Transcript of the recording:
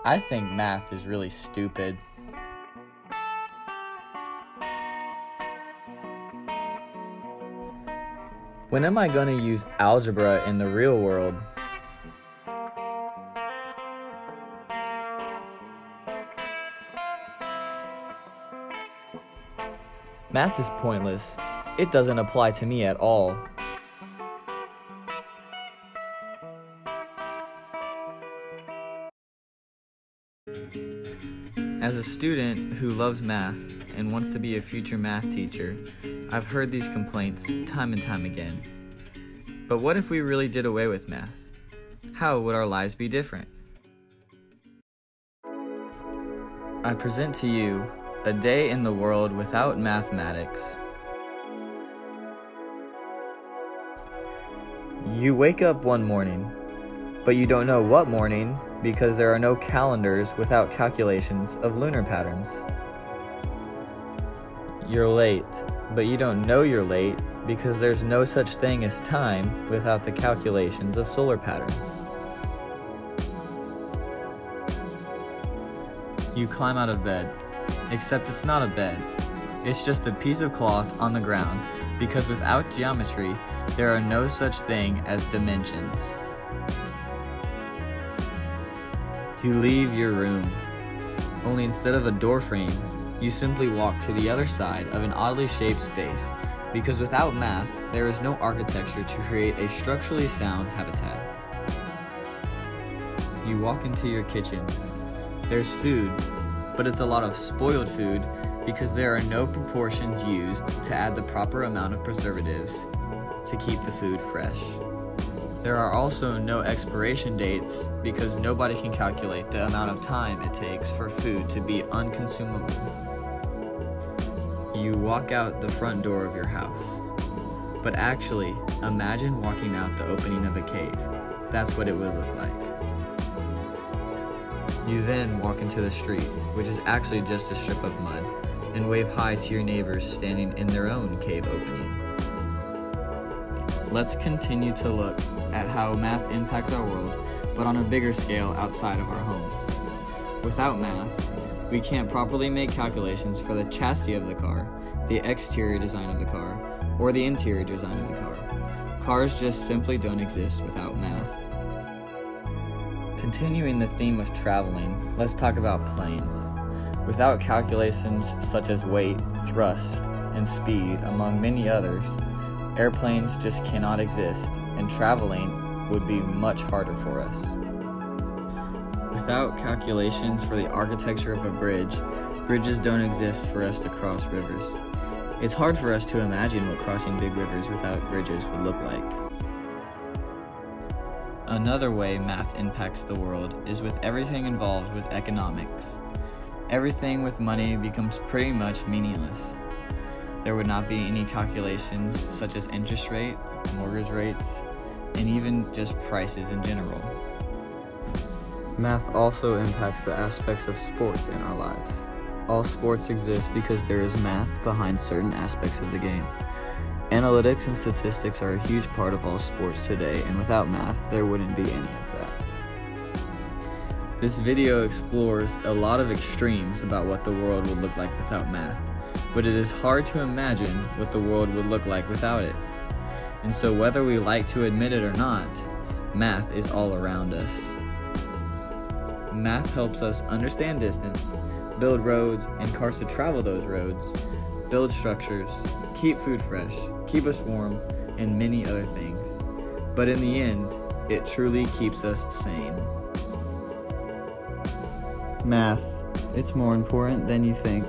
I think math is really stupid. When am I going to use algebra in the real world? Math is pointless. It doesn't apply to me at all. As a student who loves math and wants to be a future math teacher, I've heard these complaints time and time again. But what if we really did away with math? How would our lives be different? I present to you a day in the world without mathematics. You wake up one morning, but you don't know what morning because there are no calendars without calculations of lunar patterns. You're late, but you don't know you're late because there's no such thing as time without the calculations of solar patterns. You climb out of bed, except it's not a bed. It's just a piece of cloth on the ground because without geometry, there are no such thing as dimensions. You leave your room, only instead of a door frame, you simply walk to the other side of an oddly shaped space because without math, there is no architecture to create a structurally sound habitat. You walk into your kitchen. There's food, but it's a lot of spoiled food because there are no proportions used to add the proper amount of preservatives to keep the food fresh. There are also no expiration dates because nobody can calculate the amount of time it takes for food to be unconsumable. You walk out the front door of your house. But actually, imagine walking out the opening of a cave. That's what it would look like. You then walk into the street, which is actually just a strip of mud, and wave hi to your neighbors standing in their own cave opening. Let's continue to look at how math impacts our world, but on a bigger scale outside of our homes. Without math, we can't properly make calculations for the chassis of the car, the exterior design of the car, or the interior design of the car. Cars just simply don't exist without math. Continuing the theme of traveling, let's talk about planes. Without calculations such as weight, thrust, and speed, among many others, airplanes just cannot exist, and traveling would be much harder for us. Without calculations for the architecture of a bridge, bridges don't exist for us to cross rivers. It's hard for us to imagine what crossing big rivers without bridges would look like. Another way math impacts the world is with everything involved with economics. Everything with money becomes pretty much meaningless. There would not be any calculations such as interest rate, mortgage rates, and even just prices in general. Math also impacts the aspects of sports in our lives. All sports exist because there is math behind certain aspects of the game. Analytics and statistics are a huge part of all sports today, and without math, there wouldn't be any of that. This video explores a lot of extremes about what the world would look like without math, but it is hard to imagine what the world would look like without it. And so whether we like to admit it or not, math is all around us. Math helps us understand distance, build roads and cars to travel those roads, build structures, keep food fresh, keep us warm, and many other things. But in the end, it truly keeps us sane. Math, it's more important than you think.